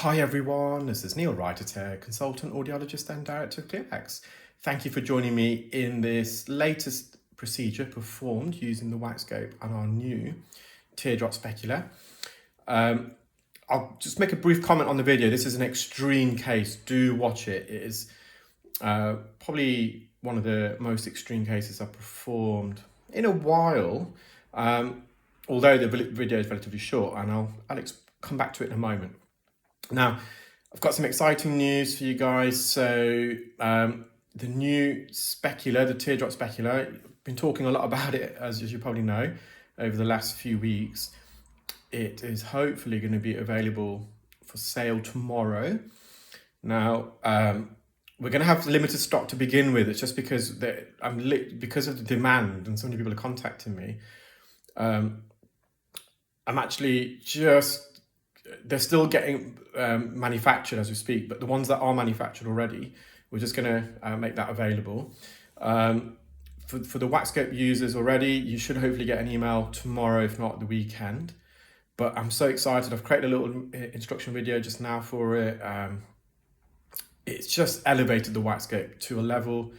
Hi everyone, this is Neel, Raithatha, consultant, audiologist and director of ClearX. Thank you for joining me in this latest procedure performed using the WAXscope and our new Teardrop specular. I'll just make a brief comment on the video. This is an extreme case. Do watch it. It is probably one of the most extreme cases I've performed in a while, although the video is relatively short, and I'll come back to it in a moment. Now, I've got some exciting news for you guys. So the new specular, the Teardrop specular, I've been talking a lot about it, as you probably know, over the last few weeks. It is hopefully going to be available for sale tomorrow. Now, we're going to have limited stock to begin with. It's just because because of the demand and so many people are contacting me. I'm actually they're still getting manufactured as we speak, but the ones that are manufactured already, we're just going to make that available. For the WAXscope users already, you should hopefully get an email tomorrow, if not the weekend. But I'm so excited. I've created a little instruction video just now for it. It's just elevated the WAXscope to a level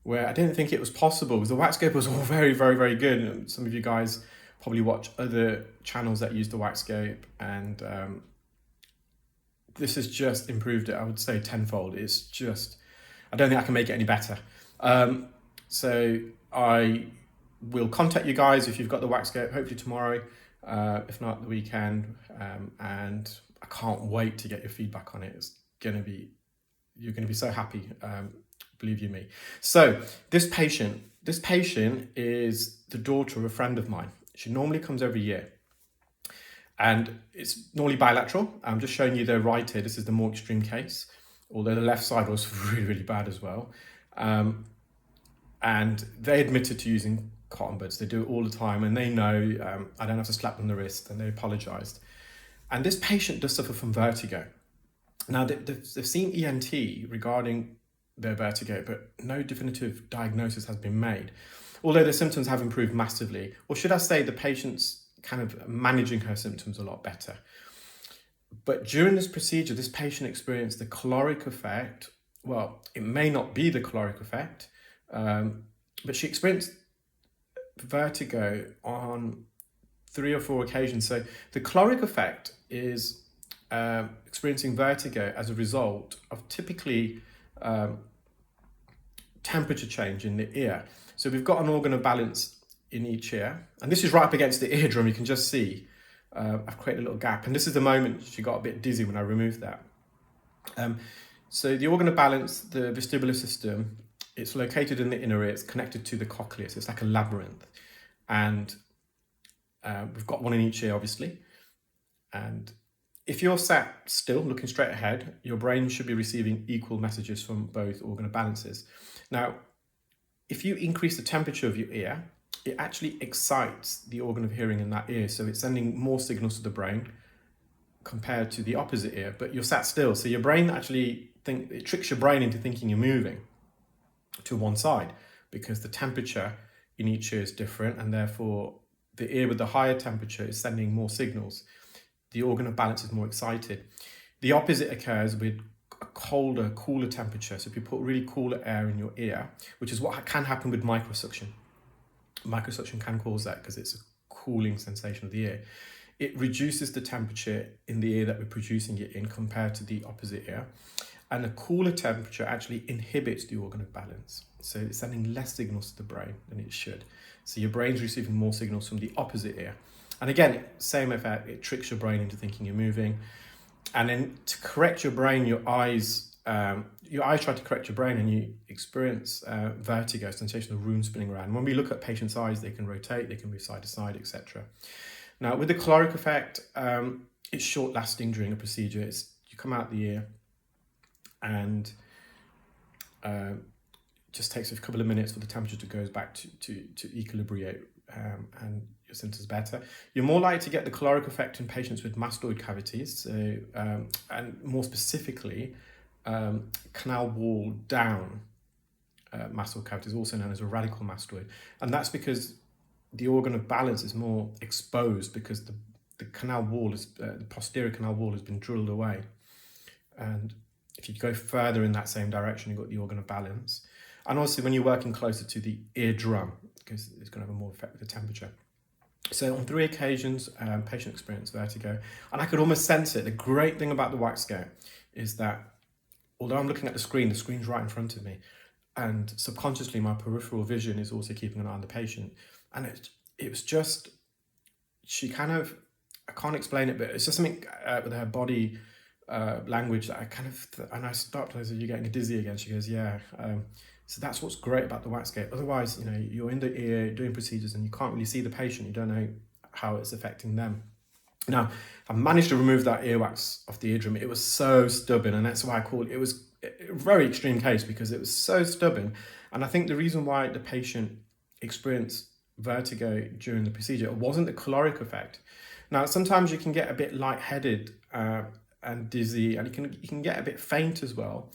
where I didn't think it was possible, because the WAXscope was all very, very, very good. And some of you guys probably watch other channels that use the WAXscope, and this has just improved it, I would say, tenfold. It's just, I don't think I can make it any better. So I will contact you guys if you've got the WAXscope, hopefully tomorrow, if not the weekend, and I can't wait to get your feedback on it. You're gonna be so happy, believe you me. So this patient is the daughter of a friend of mine. She normally comes every year, and it's normally bilateral. I'm just showing you the right ear. This is the more extreme case, although the left side was really, really bad as well. And they admitted to using cotton buds. They do it all the time, and they know I don't have to slap them on the wrist, and they apologized. And this patient does suffer from vertigo. Now, they've seen ENT regarding their vertigo, but no definitive diagnosis has been made, although the symptoms have improved massively. Or should I say, the patient's kind of managing her symptoms a lot better. But during this procedure, this patient experienced the caloric effect. Well, it may not be the caloric effect, but she experienced vertigo on 3 or 4 occasions. So the caloric effect is experiencing vertigo as a result of typically temperature change in the ear. So we've got an organ of balance in each ear, and this is right up against the eardrum. You can just see I've created a little gap, and this is the moment she got a bit dizzy when I removed that. So the organ of balance, the vestibular system, it's located in the inner ear. It's connected to the cochlea, so it's like a labyrinth, and we've got one in each ear, obviously. And if you're sat still, looking straight ahead, your brain should be receiving equal messages from both organ of balances. Now, if you increase the temperature of your ear, it actually excites the organ of hearing in that ear. So it's sending more signals to the brain compared to the opposite ear, but you're sat still. So your brain actually it tricks your brain into thinking you're moving to one side, because the temperature in each ear is different, and therefore the ear with the higher temperature is sending more signals. The organ of balance is more excited. The opposite occurs with a colder, cooler temperature. So if you put really cooler air in your ear, which is what can happen with microsuction. Microsuction can cause that because it's a cooling sensation of the ear. It reduces the temperature in the ear that we're producing it in compared to the opposite ear. And a cooler temperature actually inhibits the organ of balance. So it's sending less signals to the brain than it should. So your brain's receiving more signals from the opposite ear. And again, same effect, it tricks your brain into thinking you're moving. And then to correct your brain, your eyes try to correct your brain, and you experience vertigo, sensation of room spinning around. When we look at patients' eyes, they can rotate, they can move side to side, etc. Now, with the caloric effect, it's short lasting during a procedure. You come out the ear, and just takes a couple of minutes for the temperature to go back to equilibrate, and your symptoms better. You're more likely to get the caloric effect in patients with mastoid cavities, so and more specifically canal wall down mastoid cavities, also known as a radical mastoid, and that's because the organ of balance is more exposed, because the canal wall is the posterior canal wall has been drilled away. And if you go further in that same direction, you've got the organ of balance. And also when you're working closer to the eardrum, because it's going to have a more effect with the temperature. So on 3 occasions, patient experienced vertigo, and I could almost sense it. The great thing about the WAXscope is that although I'm looking at the screen's right in front of me, and subconsciously my peripheral vision is also keeping an eye on the patient. And it was just, she kind of, I can't explain it, but it's just something with her body language that I kind of, and I stopped and I said, "You're getting dizzy again?" She goes, "Yeah." So that's what's great about the WAXscope. Otherwise, you're in the ear doing procedures and you can't really see the patient. You don't know how it's affecting them. Now, I managed to remove that earwax off the eardrum. It was so stubborn, and that's why I called it was a very extreme case, because it was so stubborn. And I think the reason why the patient experienced vertigo during the procedure wasn't the caloric effect. Now, sometimes you can get a bit lightheaded and dizzy, and you can get a bit faint as well.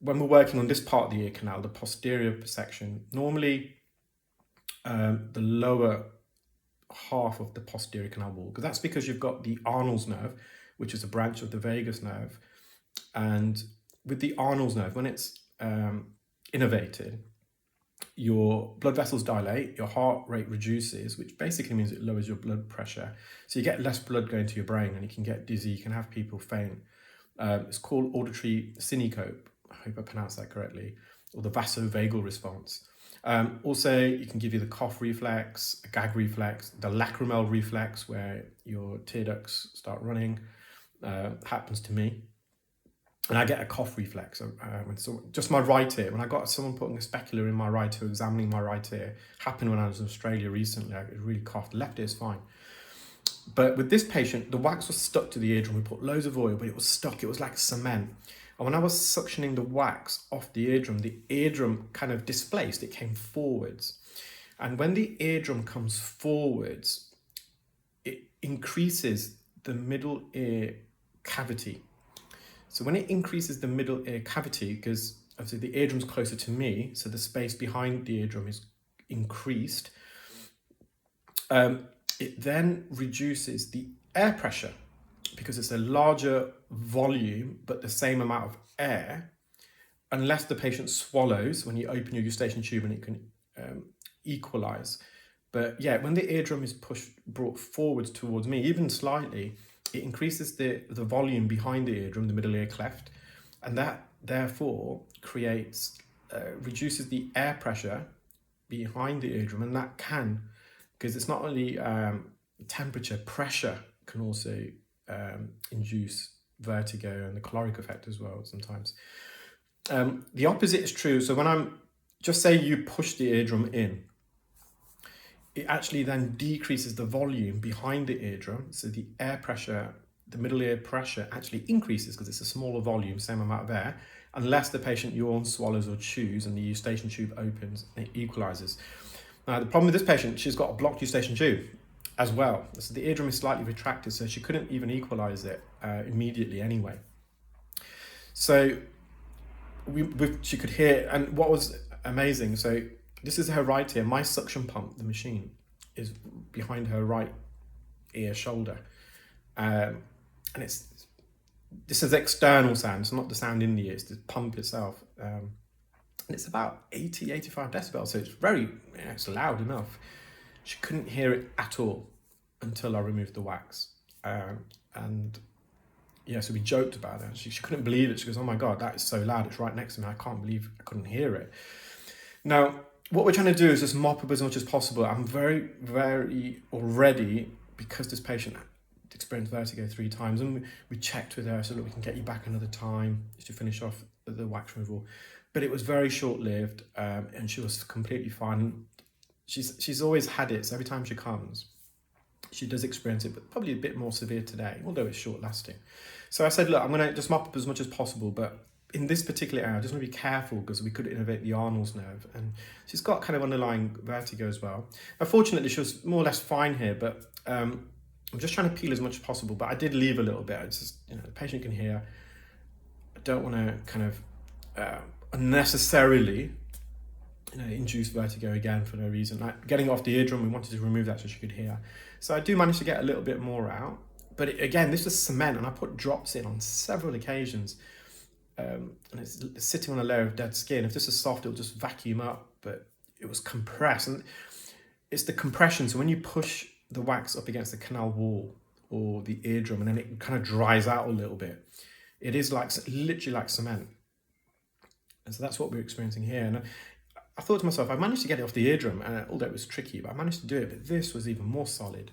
When we're working on this part of the ear canal, the posterior section, normally the lower half of the posterior canal wall, because that's because you've got the Arnold's nerve, which is a branch of the vagus nerve. And with the Arnold's nerve, when it's innervated, your blood vessels dilate, your heart rate reduces, which basically means it lowers your blood pressure. So you get less blood going to your brain, and you can get dizzy, you can have people faint. It's called auditory syncope. I hope I pronounced that correctly, or the vasovagal response. Also, you can give you the cough reflex, a gag reflex, the lacrimal reflex, where your tear ducts start running. Happens to me. And I get a cough reflex. Just my right ear, when I got someone putting a specular in my right ear, examining my right ear, happened when I was in Australia recently. I really coughed. Left ear is fine. But with this patient, the wax was stuck to the eardrum. We put loads of oil, but it was stuck. It was like cement. And when I was suctioning the wax off the eardrum kind of displaced. It came forwards. And when the eardrum comes forwards, it increases the middle ear cavity. So when it increases the middle ear cavity, because obviously the eardrum's closer to me, so the space behind the eardrum is increased, it then reduces the air pressure, because it's a larger volume but the same amount of air, unless the patient swallows when you open your eustachian tube, and it can equalize. But yeah, when the eardrum is brought forwards towards me, even slightly, it increases the volume behind the eardrum, the middle ear cleft, and that therefore reduces the air pressure behind the eardrum, and that can, because it's not only temperature, pressure can also induce vertigo and the caloric effect as well sometimes. The opposite is true. So when just say you push the eardrum in, it actually then decreases the volume behind the eardrum. So the air pressure, the middle ear pressure actually increases, because it's a smaller volume, same amount of air, unless the patient yawns, swallows or chews, and the eustachian tube opens and it equalizes. Now, the problem with this patient, she's got a blocked eustachian tube as well. So the eardrum is slightly retracted, so she couldn't even equalize it immediately anyway. So she could hear, and what was amazing, so this is her right ear. My suction pump, the machine, is behind her right ear shoulder. And this is external sound, it's not the sound in the ear, it's the pump itself. And it's about 85 decibels, so it's loud enough. She couldn't hear it at all until I removed the wax. And yeah, so we joked about it. She couldn't believe it. She goes, "Oh my God, that is so loud. It's right next to me. I can't believe I couldn't hear it." Now, what we're trying to do is just mop up as much as possible. I'm very, very already, because this patient experienced vertigo 3 times, and we checked with her so that we can get you back another time just to finish off the wax removal. But it was very short-lived, and she was completely fine. She's always had it, so every time she comes, she does experience it, but probably a bit more severe today, although it's short-lasting. So I said, look, I'm going to just mop up as much as possible, but in this particular area, I just want to be careful, because we could innervate the Arnold's nerve, and she's got kind of underlying vertigo as well. Now, fortunately, she was more or less fine here, but I'm just trying to peel as much as possible, but I did leave a little bit. It's just, the patient can hear. I don't want to kind of unnecessarily induce vertigo again for no reason. Like getting off the eardrum, we wanted to remove that so she could hear. So I do manage to get a little bit more out, But again, this was cement, and I put drops in on several occasions. And it's sitting on a layer of dead skin. If this is soft, it'll just vacuum up, but it was compressed. And it's the compression. So when you push the wax up against the canal wall or the eardrum, and then it kind of dries out a little bit, it is like literally like cement. And so that's what we're experiencing here. And I thought to myself, I managed to get it off the eardrum, and although it was tricky, but I managed to do it. But this was even more solid.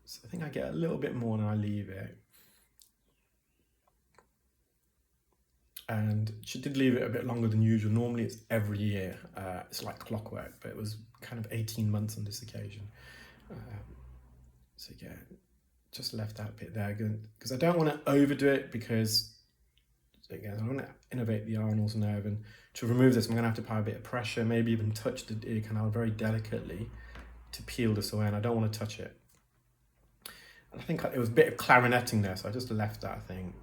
So I think I get a little bit more than I leave it. And she did leave it a bit longer than usual. Normally it's every year. It's like clockwork, but it was kind of 18 months on this occasion. So yeah, just left that bit there because I don't want to overdo it, because again, I want to innervate the Arnold's nerve, and to remove this I'm going to have to apply a bit of pressure, maybe even touch the ear canal very delicately to peel this away, and I don't want to touch it. And I think it was a bit of clarinetting there, so I just left that, I think.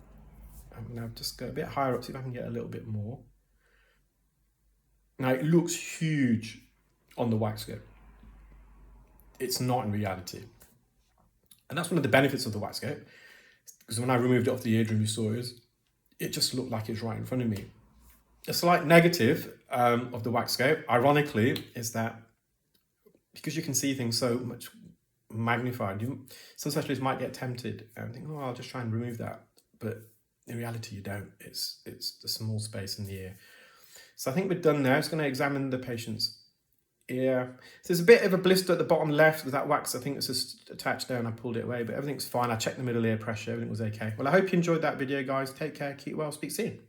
I'm going to just go a bit higher up, see if I can get a little bit more. Now it looks huge on the WAXscope. It's not in reality. And that's one of the benefits of the WAXscope, because when I removed it off the eardrum, you saw it just looked like it's right in front of me. A slight negative of the WAXscope, ironically, is that because you can see things so much magnified, some specialists might get tempted and think, oh, I'll just try and remove that. But in reality, you don't. It's a small space in the ear. So I think we're done there. I'm just going to examine the patient's ear. So there's a bit of a blister at the bottom left with that wax. I think it's just attached there and I pulled it away, but everything's fine. I checked the middle ear pressure. Everything was okay. Well, I hope you enjoyed that video, guys. Take care. Keep well. Speak soon.